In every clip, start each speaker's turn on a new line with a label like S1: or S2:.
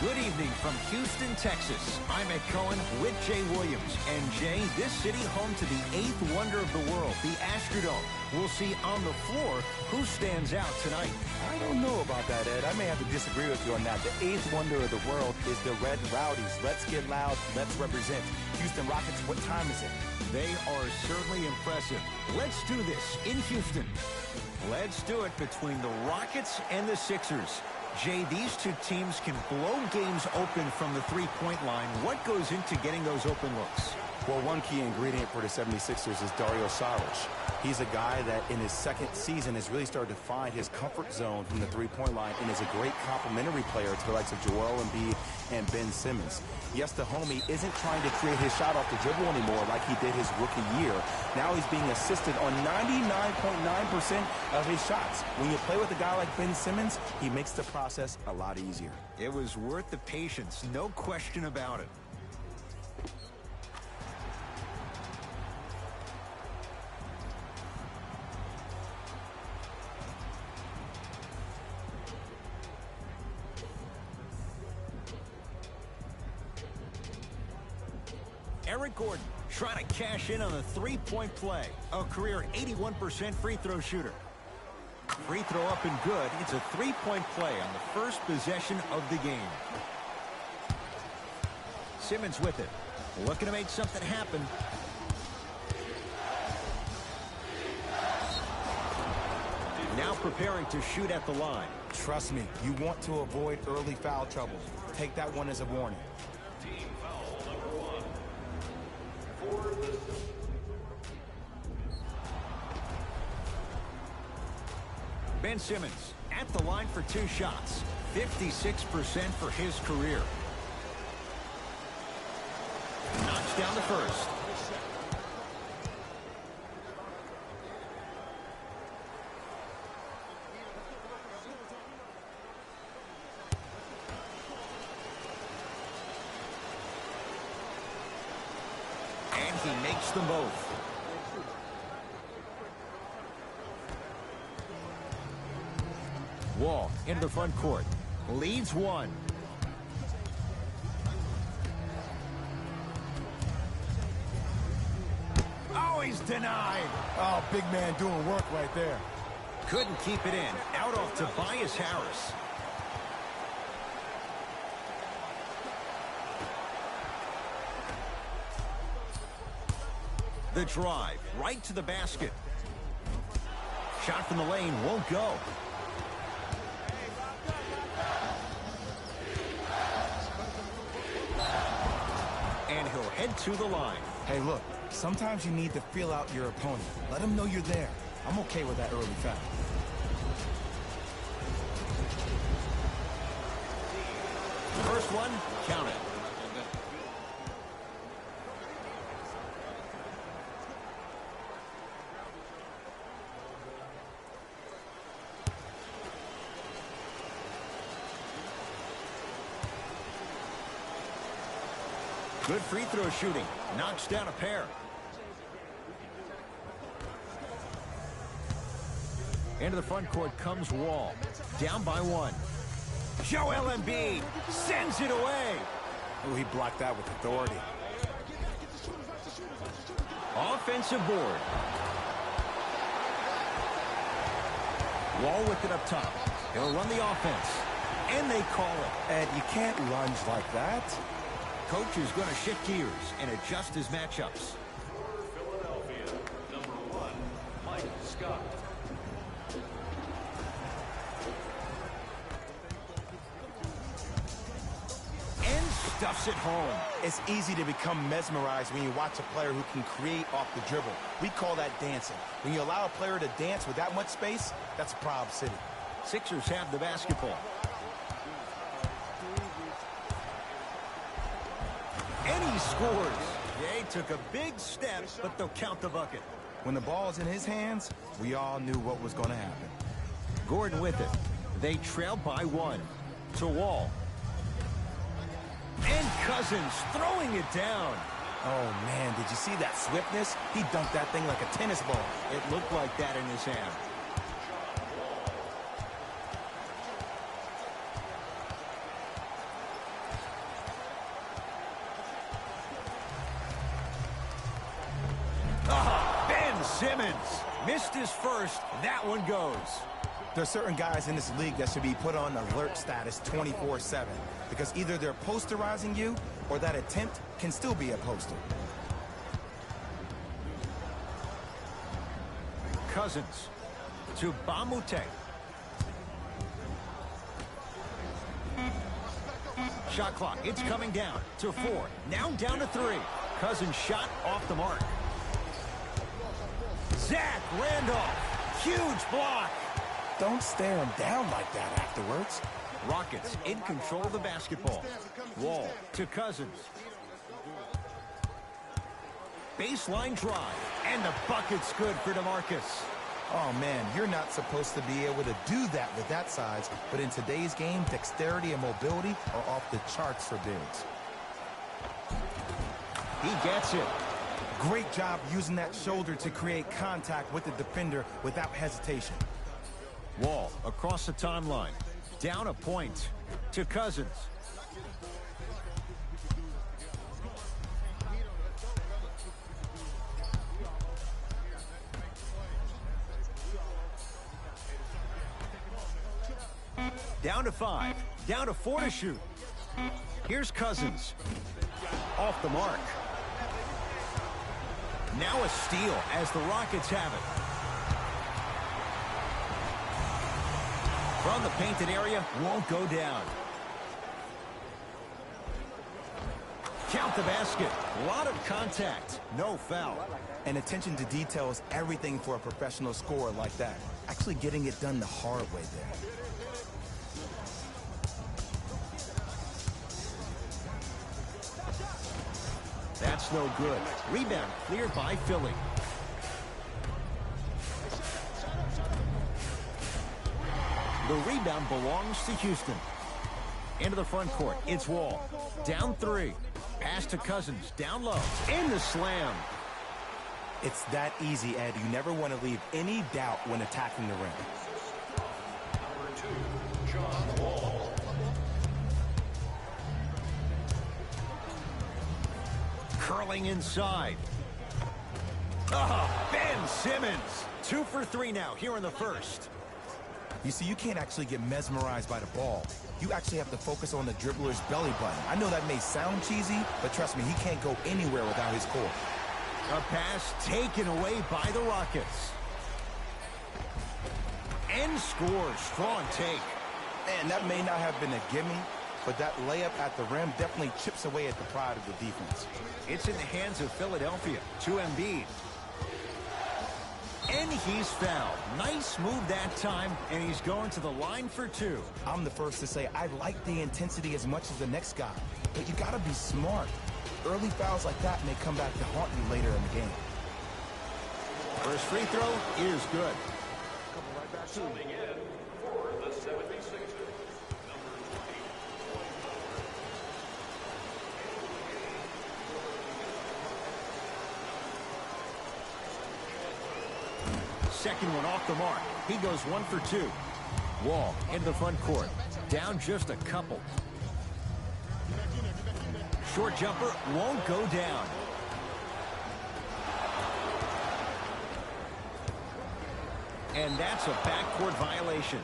S1: Good evening from Houston, Texas. I'm Ed Cohen with Jay Williams. And Jay, this city home to the eighth wonder of the world, the Astrodome. We'll see on the floor who stands out tonight.
S2: I don't know about that, Ed. I may have to disagree with you on that. The eighth wonder of the world is the Red Rowdies. Let's get loud. Let's represent. Houston Rockets, what time is it?
S1: They are certainly impressive. Let's do this in Houston. Let's do it between the Rockets and the Sixers. Jay, these two teams can blow games open from the three-point line. What goes into getting those open looks?
S2: Well, one key ingredient for the 76ers is Dario Saric. He's a guy that in his second season has really started to find his comfort zone from the three-point line and is a great complementary player to the likes of Joel Embiid and Ben Simmons. Yes, the homie isn't trying to create his shot off the dribble anymore like he did his rookie year. Now he's being assisted on 99.9% of his shots. When you play with a guy like Ben Simmons, he makes the process a lot easier.
S1: It was worth the patience, no question about it. Eric Gordon trying to cash in on a three-point play. A career 81% free throw shooter. Free throw up and good. It's a three-point play on the first possession of the game. Simmons with it. Looking to make something happen. Now preparing to shoot at the line.
S2: Trust me, you want to avoid early foul trouble. Take that one as a warning.
S1: Ben Simmons at the line for two shots. 56% for his career. Knocks down the first. And he makes them both. Wall into the front court. Leads one. Oh, he's denied.
S2: Oh, big man doing work right there.
S1: Couldn't keep it in. Out off Tobias Harris. The drive right to the basket. Shot from the lane won't go. And he'll head to the line.
S2: Hey, look, sometimes you need to feel out your opponent. Let him know you're there. I'm okay with that early foul.
S1: First one, count it. Good free throw shooting. Knocks down a pair. Into the front court comes Wall. Down by one. Joel Embiid sends it away.
S2: Oh, he blocked that with authority.
S1: Offensive board. Wall with it up top. He'll run the offense. And they call it.
S2: Ed, you can't lunge like that.
S1: Coach is going to shift gears and adjust his matchups.
S3: Philadelphia, number 1, Mike Scott.
S1: And stuffs it home.
S2: It's easy to become mesmerized when you watch a player who can create off the dribble. We call that dancing. When you allow a player to dance with that much space, that's a Prob City.
S1: Sixers have the basketball. And he scores. Jay took a big step, but they'll count the bucket.
S2: When the ball's in his hands, we all knew what was going to happen.
S1: Gordon with it. They trail by one. To Wall. And Cousins throwing it down.
S2: Oh, man, did you see that swiftness? He dunked that thing like a tennis ball.
S1: It looked like that in his hand. Missed his first. That one goes.
S2: There are certain guys in this league that should be put on alert status 24/7 because either they're posterizing you or that attempt can still be a poster.
S1: Cousins to Bamute. Shot clock, it's coming down to 4. Now down to 3. Cousins shot off the mark. Zach Randolph, huge block.
S2: Don't stare him down like that afterwards.
S1: Rockets in control of the basketball. Wall to Cousins. Baseline drive, and the bucket's good for DeMarcus.
S2: Oh, man, you're not supposed to be able to do that with that size, but in today's game, dexterity and mobility are off the charts for bigs.
S1: He gets it.
S2: Great job using that shoulder to create contact with the defender without hesitation.
S1: Wall across the timeline. Down a point to Cousins. Down to 5. Down to 4 to shoot. Here's Cousins. Off the mark. Now a steal as the Rockets have it. From the painted area, won't go down. Count the basket. A lot of contact. No foul.
S2: And attention to detail is everything for a professional scorer like that. Actually getting it done the hard way there.
S1: That's no good. Rebound cleared by Philly. The rebound belongs to Houston. Into the front court. It's Wall. Down 3. Pass to Cousins. Down low. In the slam.
S2: It's that easy, Ed. You never want to leave any doubt when attacking the rim.
S3: Number 2, John Wall.
S1: Curling inside. Oh, Ben Simmons. 2 for 3 now here in the first.
S2: You see, you can't actually get mesmerized by the ball. You actually have to focus on the dribbler's belly button. I know that may sound cheesy, but trust me, he can't go anywhere without his core.
S1: A pass taken away by the Rockets. And scores. Strong take.
S2: Man, that may not have been a gimme, but that layup at the rim definitely chips away at the pride of the defense.
S1: It's in the hands of Philadelphia. To Embiid. And he's fouled. Nice move that time, and he's going to the line for 2.
S2: I'm the first to say I like the intensity as much as the next guy, but you gotta be smart. Early fouls like that may come back to haunt you later in the game.
S1: First free throw is good.
S3: Coming in for the 76ers.
S1: Second one off the mark. He goes 1 for 2. Wall into the front court. Down just a couple. Short jumper won't go down. And that's a backcourt violation.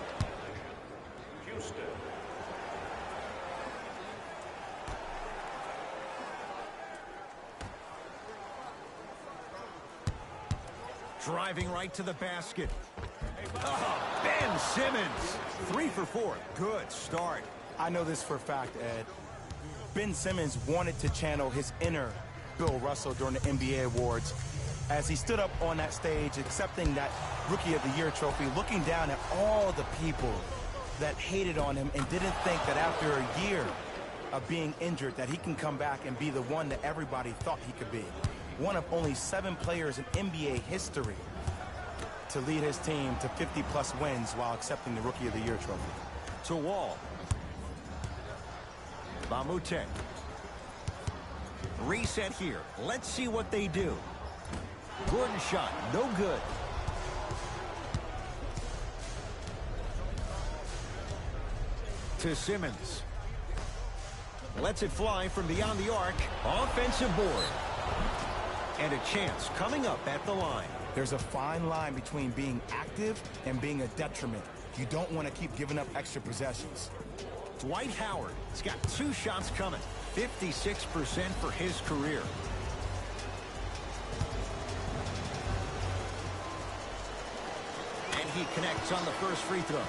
S3: Houston.
S1: Driving right to the basket. Oh, Ben Simmons. 3 for 4. Good start.
S2: I know this for a fact, Ed. Ben Simmons wanted to channel his inner Bill Russell during the NBA Awards as he stood up on that stage accepting that Rookie of the Year trophy, looking down at all the people that hated on him and didn't think that after a year of being injured that he can come back and be the one that everybody thought he could be. One of only 7 players in NBA history to lead his team to 50-plus wins while accepting the Rookie of the Year trophy.
S1: To Wall. Bamute. Reset here. Let's see what they do. Gordon shot. No good. To Simmons. Lets it fly from beyond the arc. Offensive board. And a chance coming up at the line.
S2: There's a fine line between being active and being a detriment. You don't want to keep giving up extra possessions.
S1: Dwight Howard has got 2 shots coming. 56% for his career. And he connects on the first free throw.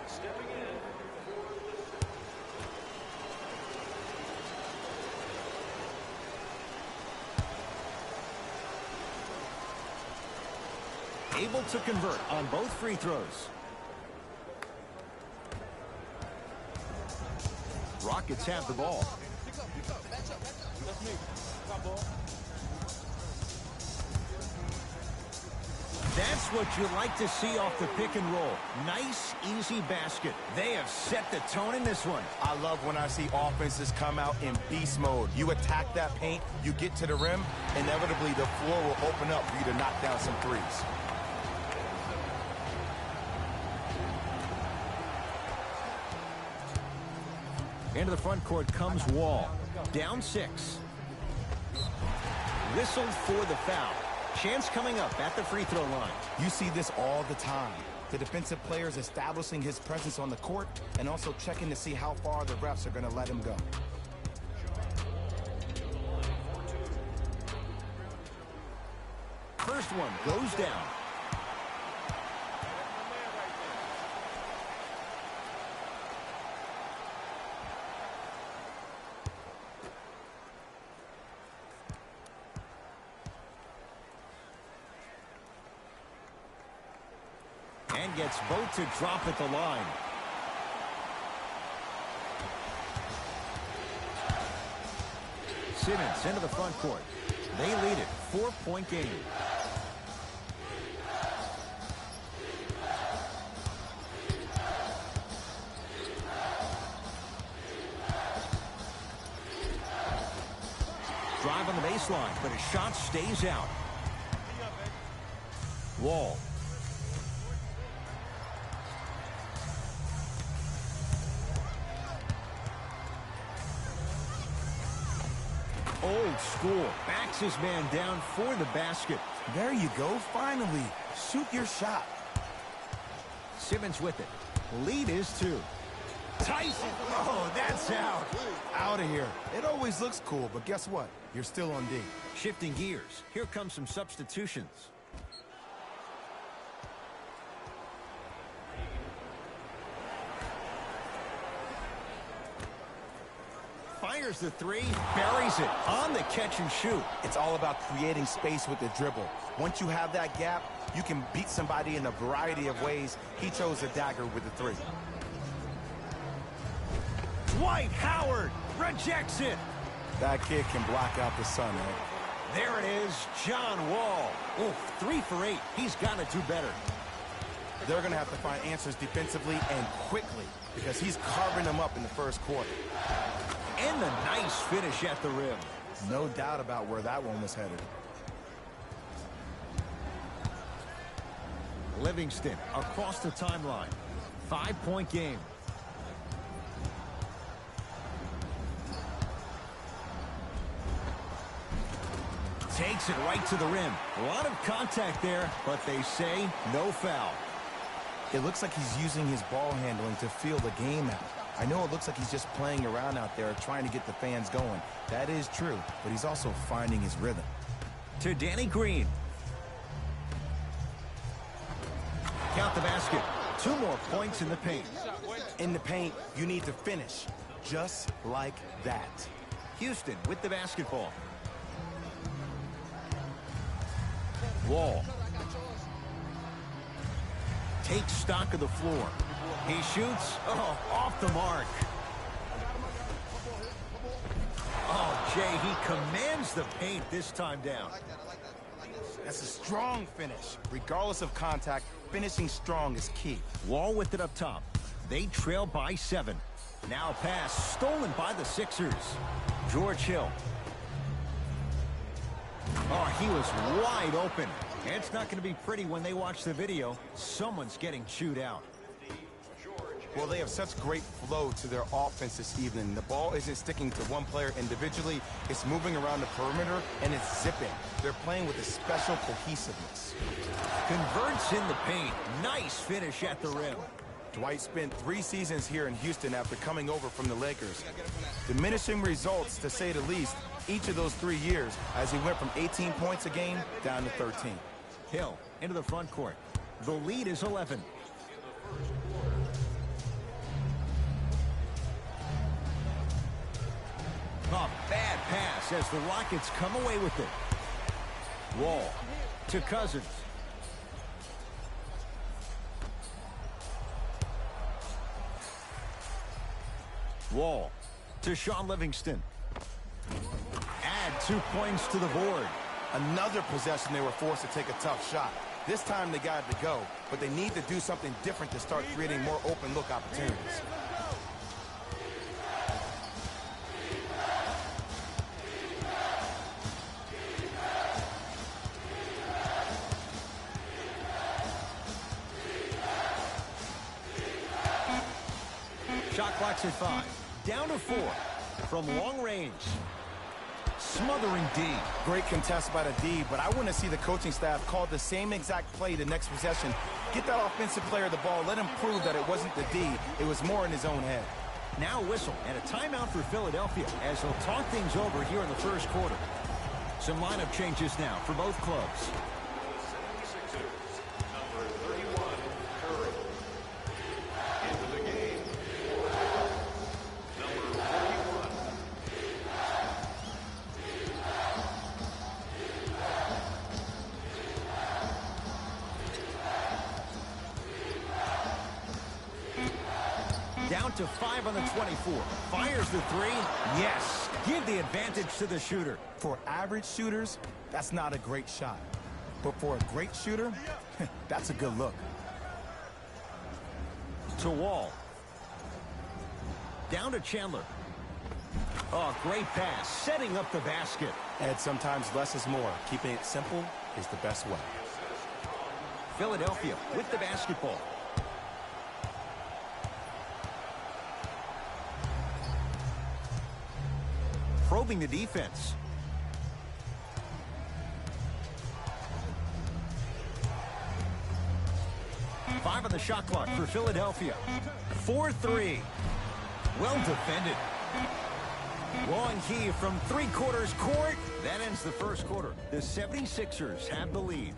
S3: Stepping in
S1: Able to convert on both free throws. Rockets have the ball. That's what you like to see off the pick and roll. Nice, easy basket. They have set the tone in this one.
S2: I love when I see offenses come out in beast mode. You attack that paint, you get to the rim, inevitably the floor will open up for you to knock down some threes.
S1: Into the front court comes Wall. Down 6. Whistled for the foul. Chance coming up at the free throw line.
S2: You see this all the time. The defensive players establishing his presence on the court and also checking to see how far the refs are going to let him go.
S1: First one goes down. And gets both to drop at the line. Simmons into the front court. They lead it. 4-point game. Drive on the baseline, but his shot stays out. Wall. Old school. Backs his man down for the basket.
S2: There you go. Finally. Shoot your shot.
S1: Simmons with it. Lead is 2. Tyson. Oh, that's out.
S2: Out of here. It always looks cool, but guess what? You're still on D.
S1: Shifting gears. Here come some substitutions. Fires the 3, buries it on the catch and shoot.
S2: It's all about creating space with the dribble. Once you have that gap, you can beat somebody in a variety of ways. He chose a dagger with the 3.
S1: Dwight Howard rejects it.
S2: That kid can block out the sun, man.
S1: There it is, John Wall. Oh, 3 for 8. He's got to do better.
S2: They're going to have to find answers defensively and quickly because he's carving them up in the first quarter.
S1: And the nice finish at the rim.
S2: No doubt about where that one was headed.
S1: Livingston across the timeline. 5-point game. Takes it right to the rim. A lot of contact there, but they say no foul.
S2: It looks like he's using his ball handling to feel the game out. I know it looks like he's just playing around out there trying to get the fans going. That is true, but he's also finding his rhythm.
S1: To Danny Green. Count the basket. 2 more points in the paint.
S2: In the paint, you need to finish. Just like that.
S1: Houston with the basketball. Wall. Takes stock of the floor. He shoots. Oh, off the mark. Oh, Jay, he commands the paint this time down.
S2: That's a strong finish. Regardless of contact, finishing strong is key.
S1: Wall with it up top. They trail by 7. Now a pass stolen by the Sixers. George Hill. Oh, he was wide open. It's not going to be pretty when they watch the video. Someone's getting chewed out.
S3: George
S2: Well, they have such great flow to their offense this evening. The ball isn't sticking to one player individually. It's moving around the perimeter, and it's zipping. They're playing with a special cohesiveness.
S1: Converts in the paint. Nice finish at the rim.
S2: Dwight spent 3 seasons here in Houston after coming over from the Lakers. Diminishing results, to say the least, each of those 3 years as he went from 18 points a game down to 13.
S1: Hill into the front court. The lead is 11. A bad pass as the Rockets come away with it. Wall to Cousins. Wall to Shaun Livingston. Add 2 points to the board.
S2: Another possession they were forced to take a tough shot. This time they got it to go, but they need to do something different to start creating more open look opportunities.
S1: Shot clock's at 5. Down to 4 from long range. Smothering D.
S2: Great contest by the D, but I want to see the coaching staff call the same exact play the next possession. Get that offensive player the ball. Let him prove that it wasn't the D. It was more in his own head.
S1: Now a whistle and a timeout for Philadelphia as they'll talk things over here in the first quarter. Some lineup changes now for both clubs. Down to 5 on the 24. Fires the 3. Yes. Give the advantage to the shooter.
S2: For average shooters, that's not a great shot. But for a great shooter, that's a good look.
S1: To Wall. Down to Chandler. Oh, great pass. Setting up the basket.
S2: And sometimes less is more. Keeping it simple is the best way.
S1: Philadelphia with the basketball. Probing the defense. Five on the shot clock for Philadelphia. 4-3. Well defended. Long heave from 3/4 court. That ends the first quarter. The 76ers have the lead.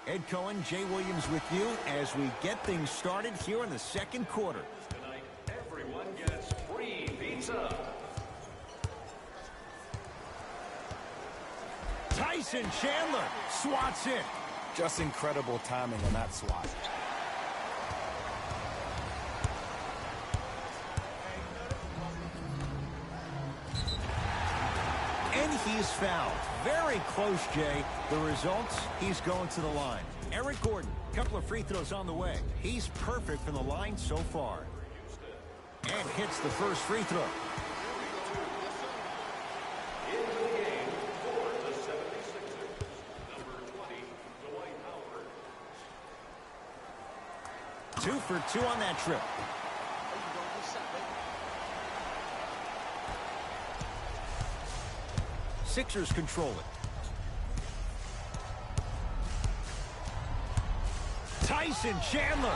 S1: Ed Cohen, Jay Williams with you as we get things started here in the second quarter.
S3: Tonight, everyone gets free pizza.
S1: Tyson Chandler swats it.
S2: Just incredible timing on that swat.
S1: And he's fouled. Very close, Jay. The results, he's going to the line. Eric Gordon, couple of free throws on the way. He's perfect from the line so far. And hits the first free throw.
S3: Into the game for the 76ers. Number 20, Dwight Howard.
S1: 2 for 2 on that trip. Sixers control it. Tyson Chandler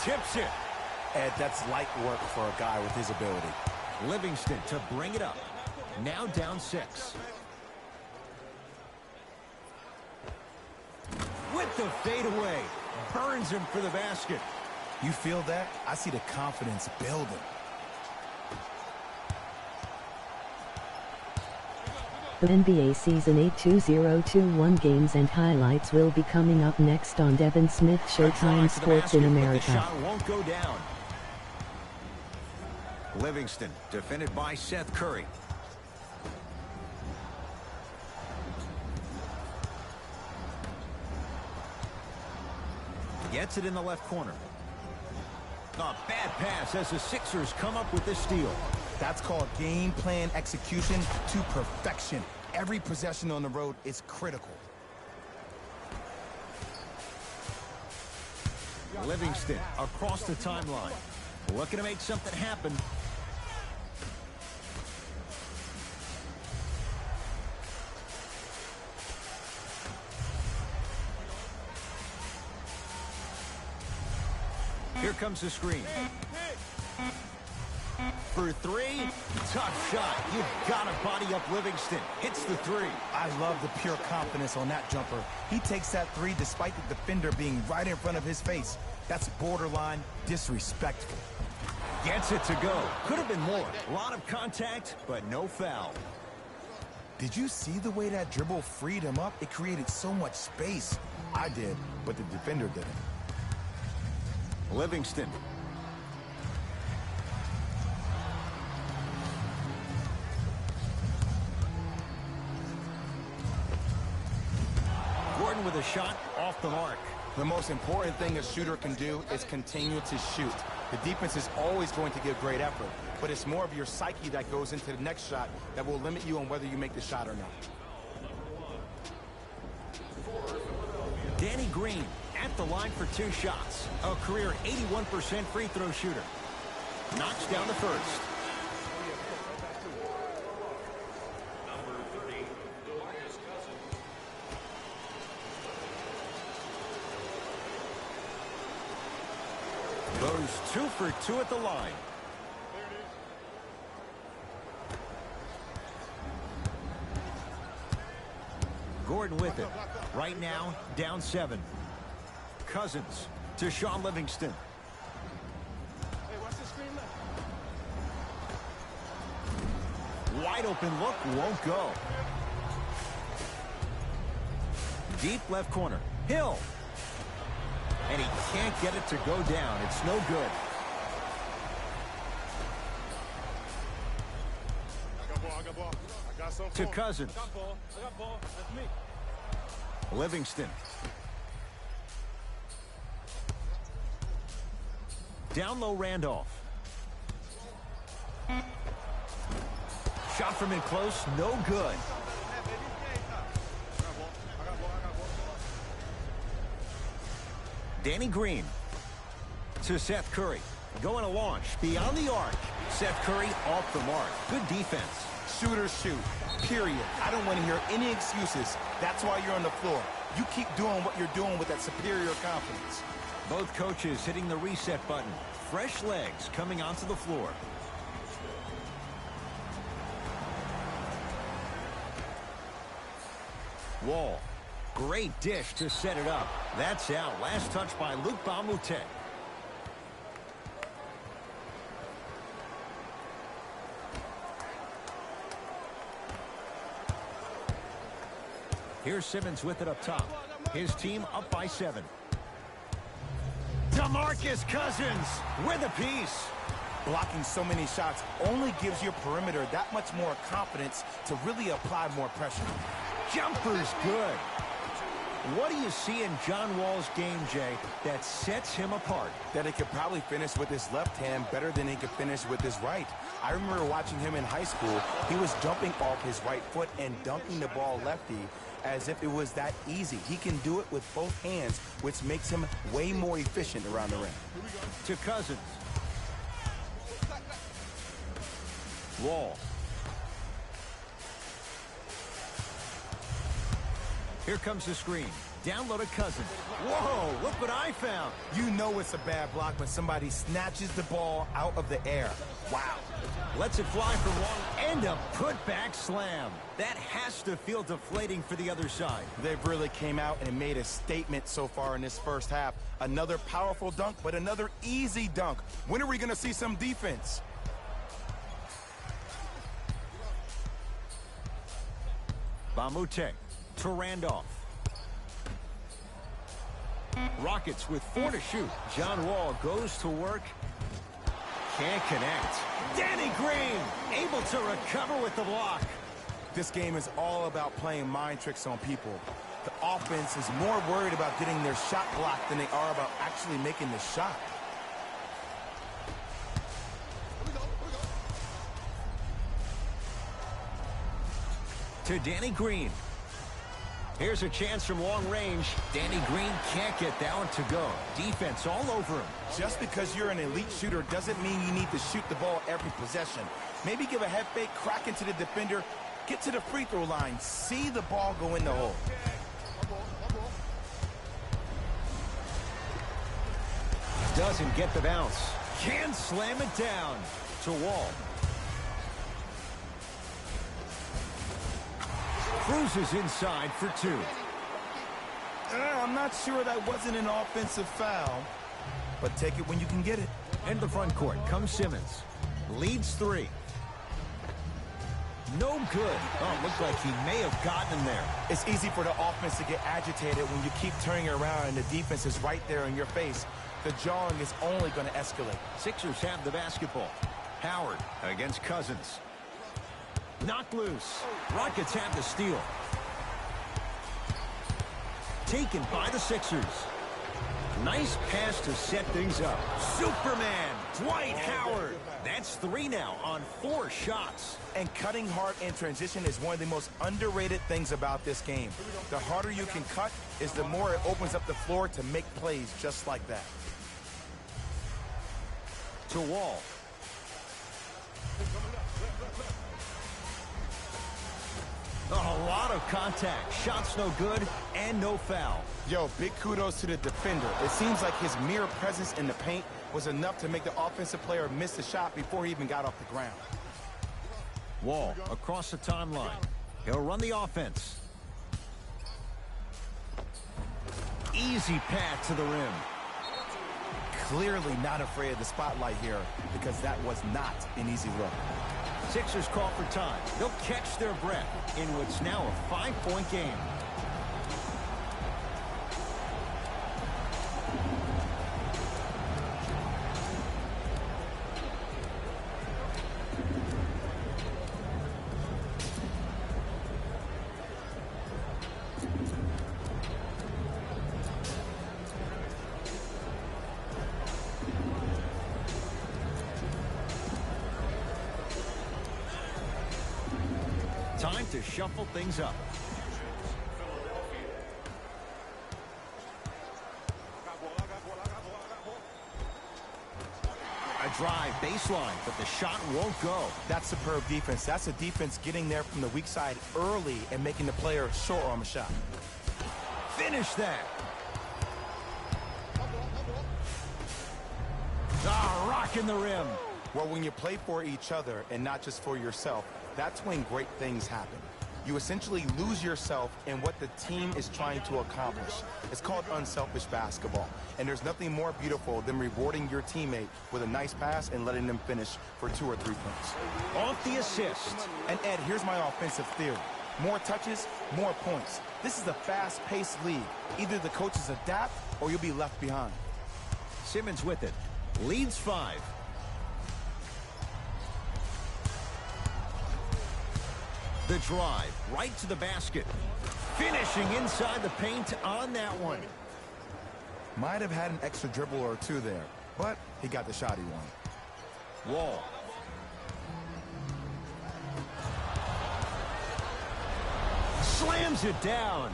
S1: tips it.
S2: Ed, that's light work for a guy with his ability.
S1: Livingston to bring it up. Now down 6. With the fadeaway. Burns him for the basket.
S2: You feel that? I see the confidence building.
S4: The NBA Season 8 2021 games and highlights will be coming up next on Devin Smith Showtime Sports in America.
S1: The shot won't go down. Livingston defended by Seth Curry. Gets it in the left corner. A bad pass as the Sixers come up with this steal.
S2: That's called game plan execution to perfection. Every possession on the road is critical.
S1: Livingston across the timeline. Looking to make something happen. Here comes the screen. For three, tough shot. You've got to body up Livingston. Hits the three.
S2: I love the pure confidence on that jumper. He takes that three despite the defender being right in front of his face. That's borderline disrespectful.
S1: Gets it to go. Could have been more. A lot of contact, but no foul.
S2: Did you see the way that dribble freed him up? It created so much space. I did, but the defender didn't.
S1: Livingston. Gordon with a shot off the mark.
S2: The most important thing a shooter can do is continue to shoot. The defense is always going to give great effort, but it's more of your psyche that goes into the next shot that will limit you on whether you make the shot or not.
S1: Danny Green at the line for two shots. A career 81% free throw shooter. Knocks down the first.
S3: Number 30, DeMarcus Cousins.
S1: Goes 2 for 2 at the line. Gordon with it. Right now, down 7. Cousins to Shaun Livingston. Wide open look, won't go. Deep left corner. Hill. And he can't get it to go down. It's no good. To Cousins. Livingston. Down low, Randolph. Shot from in close, no good. Danny Green to Seth Curry. Going to launch beyond the arc. Seth Curry off the mark. Good defense.
S2: Shooters shoot, period. I don't want to hear any excuses. That's why you're on the floor. You keep doing what you're doing with that superior confidence.
S1: Both coaches hitting the reset button. Fresh legs coming onto the floor. Wall. Great dish to set it up. That's out. Last touch by Luc Mbah a Moute. Here's Simmons with it up top. His team up by 7. DeMarcus Cousins with a piece.
S2: Blocking so many shots only gives your perimeter that much more confidence to really apply more pressure.
S1: Jumper's good. What do you see in John Wall's game, Jay, that sets him apart?
S2: That he could probably finish with his left hand better than he could finish with his right. I remember watching him in high school. He was jumping off his right foot and dunking the ball lefty as if it was that easy. He can do it with both hands, which makes him way more efficient around the rim.
S1: To Cousins. Wall. Here comes the screen. Down low to Cousins. Whoa, look what I found.
S2: You know it's a bad block when somebody snatches the ball out of the air. Wow.
S1: Lets it fly for one and a putback slam. That has to feel deflating for the other side.
S2: They really came out and made a statement so far in this first half. Another powerful dunk, but another easy dunk. When are we going to see some defense?
S1: Bamute to Randolph. Rockets with 4 to shoot. John Wall goes to work. Can't connect. Danny Green able to recover with the block.
S2: This game is all about playing mind tricks on people. The offense is more worried about getting their shot blocked than they are about actually making the shot.
S1: To Danny Green. Here's a chance from long range. Danny Green can't get that one to go. Defense all over him.
S2: Just because you're an elite shooter doesn't mean you need to shoot the ball every possession. Maybe give a head fake, crack into the defender, get to the free throw line, see the ball go in the hole.
S1: Doesn't get the bounce. Can slam it down to Wall. Cruises inside for 2.
S2: I'm not sure that wasn't an offensive foul, but take it when you can get it.
S1: And the front court comes Simmons. Leads 3. No good. Oh, looked like he may have gotten him there.
S2: It's easy for the offense to get agitated when you keep turning around and the defense is right there in your face. The jawing is only going to escalate.
S1: Sixers have the basketball. Howard against Cousins. Knocked loose. Rockets have the steal. Taken by the Sixers. Nice pass to set things up. Superman, Dwight Howard. That's 3 now on 4 shots.
S2: And cutting hard in transition is one of the most underrated things about this game. The harder you can cut is the more it opens up the floor to make plays just like that.
S1: To Wall. A lot of contact. Shots no good and no foul.
S2: Yo, big kudos to the defender. It seems like his mere presence in the paint was enough to make the offensive player miss the shot before he even got off the ground.
S1: Wall across the timeline. He'll run the offense. Easy path to the rim.
S2: Clearly not afraid of the spotlight here because that was not an easy look.
S1: Sixers call for time. They'll catch their breath in what's now a 5-point game. Time to shuffle things up. A drive baseline, but the shot won't go.
S2: That's superb defense. That's a defense getting there from the weak side early and making the player short arm a shot.
S1: Finish that. Ah, rocking the rim.
S2: Well, when you play for each other and not just for yourself, that's when great things happen. You essentially lose yourself in what the team is trying to accomplish. It's called unselfish basketball. And there's nothing more beautiful than rewarding your teammate with a nice pass and letting them finish for 2 or 3 points.
S1: Off the assist.
S2: And Ed, here's my offensive theory. More touches, more points. This is a fast-paced league. Either the coaches adapt or you'll be left behind.
S1: Simmons with it. Leads 5. The drive right to the basket. Finishing inside the paint on that one.
S2: Might have had an extra dribble or 2 there, but he got the shot he wanted.
S1: Wall. Slams it down.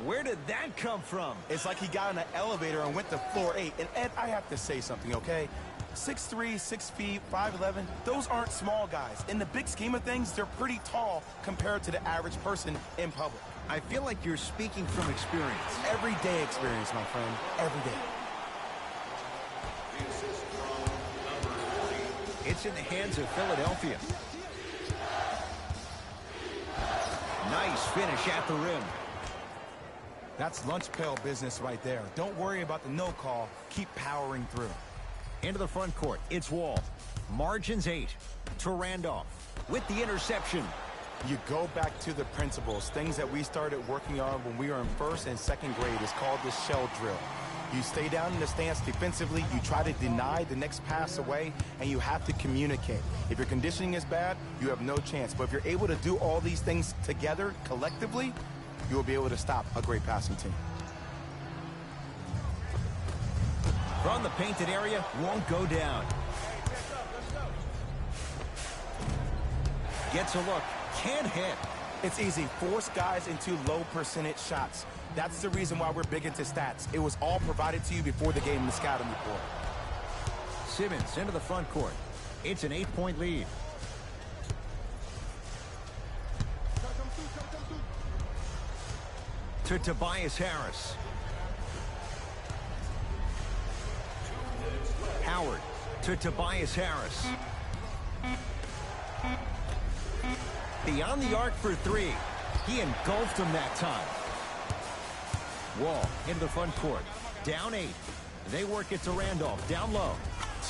S1: Where did that come from?
S2: It's like he got in an elevator and went to floor 8. And Ed, I have to say something, okay? 6'3", 6 feet, 5'11", those aren't small guys. In the big scheme of things, they're pretty tall compared to the average person in public.
S1: I feel like you're speaking from experience.
S2: Everyday experience, my friend. Every day.
S1: It's in the hands of Philadelphia. Nice finish at the rim.
S2: That's lunch pail business right there. Don't worry about the no call. Keep powering through.
S1: Into the front court, it's Wall. Margins 8 to Randolph with the interception.
S2: You go back to the principles, things that we started working on when we were in first and second grade. It's called the shell drill. You stay down in the stance defensively, you try to deny the next pass away, and you have to communicate. If your conditioning is bad, you have no chance. But if you're able to do all these things together, collectively, you will be able to stop a great passing team.
S1: From the painted area, won't go down. Gets a look, can't hit.
S2: It's easy. Force guys into low percentage shots. That's the reason why we're big into stats. It was all provided to you before the game in the scouting report.
S1: Simmons into the front court. It's an 8-point lead. To Tobias Harris. Howard to Tobias Harris. Beyond the arc for three. He engulfed him that time. Wall into the front court. Down 8. They work it to Randolph. Down low.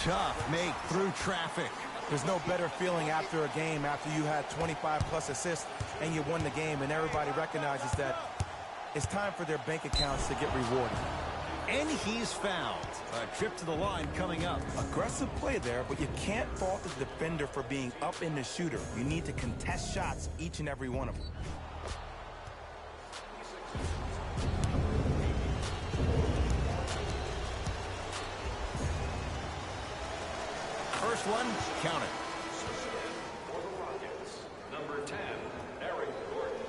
S1: Tough make through traffic.
S2: There's no better feeling after a game after you had 25-plus assists and you won the game and everybody recognizes that it's time for their bank accounts to get rewarded.
S1: And he's fouled. A trip to the line coming up.
S2: Aggressive play there, but you can't fault the defender for being up in the shooter. You need to contest shots, each and every one of them.
S1: First one, count it.
S3: For the Rockets, number 10, Eric Gordon.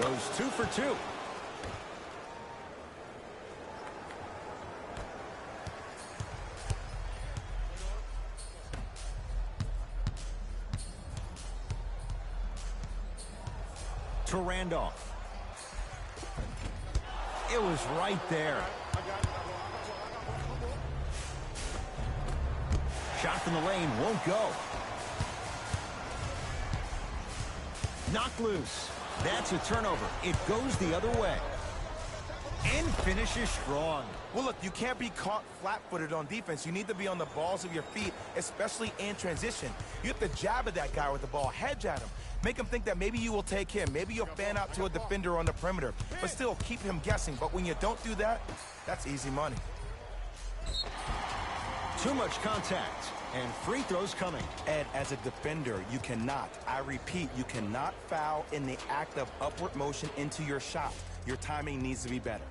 S1: Goes 2 for 2. To Randolph. It was right there. Shot from the lane won't go. Knocked loose. That's a turnover. It goes the other way. And finishes strong.
S2: Well, look, you can't be caught flat-footed on defense. You need to be on the balls of your feet, especially in transition. You have to jab at that guy with the ball, hedge at him. Make him think that maybe you will take him. Maybe you'll fan out to a defender on the perimeter. But still, keep him guessing. But when you don't do that, that's easy money.
S1: Too much contact. And free throws coming.
S2: Ed, as a defender, you cannot, I repeat, you cannot foul in the act of upward motion into your shot. Your timing needs to be better.